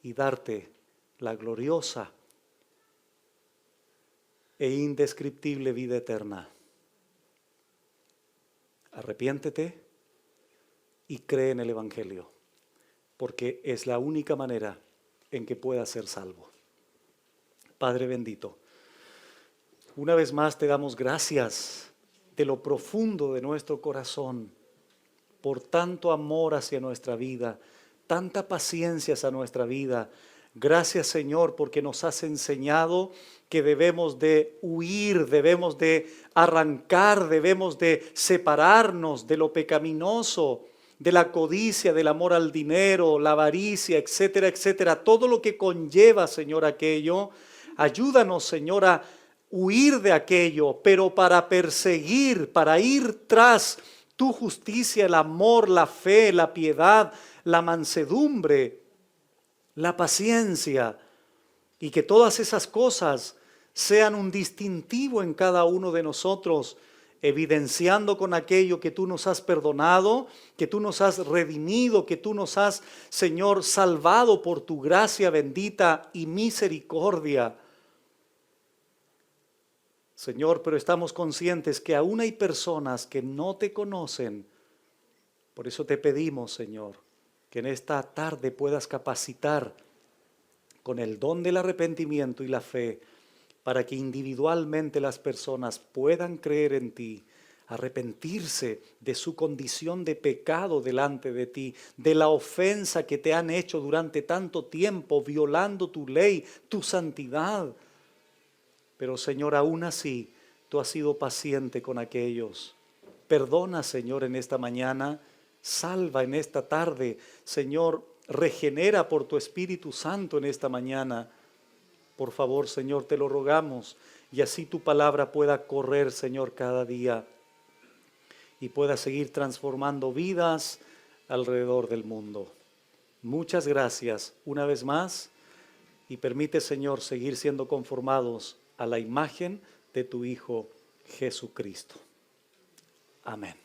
y darte la gloriosa e indescriptible vida eterna. Arrepiéntete y cree en el Evangelio, porque es la única manera en que puedas ser salvo. Padre bendito, una vez más te damos gracias de lo profundo de nuestro corazón por tanto amor hacia nuestra vida, tanta paciencia hacia nuestra vida. Gracias, Señor, porque nos has enseñado que debemos de huir, debemos de arrancar, debemos de separarnos de lo pecaminoso, de la codicia, del amor al dinero, la avaricia, etcétera, etcétera. Todo lo que conlleva, Señor, aquello. Ayúdanos, Señor, a huir de aquello, pero para perseguir, para ir tras tu justicia, el amor, la fe, la piedad, la mansedumbre, la paciencia, y que todas esas cosas sean un distintivo en cada uno de nosotros, evidenciando con aquello que tú nos has perdonado, que tú nos has redimido, que tú nos has, Señor, salvado por tu gracia bendita y misericordia. Señor, pero estamos conscientes que aún hay personas que no te conocen. Por eso te pedimos, Señor, que en esta tarde puedas capacitar con el don del arrepentimiento y la fe, para que individualmente las personas puedan creer en ti, arrepentirse de su condición de pecado delante de ti, de la ofensa que te han hecho durante tanto tiempo, violando tu ley, tu santidad. Pero, Señor, aún así, tú has sido paciente con aquellos. Perdona, Señor, en esta mañana, salva en esta tarde, Señor, regenera por tu Espíritu Santo en esta mañana. Por favor, Señor, te lo rogamos, y así tu palabra pueda correr, Señor, cada día y pueda seguir transformando vidas alrededor del mundo. Muchas gracias una vez más, y permite, Señor, seguir siendo conformados a la imagen de tu Hijo Jesucristo. Amén.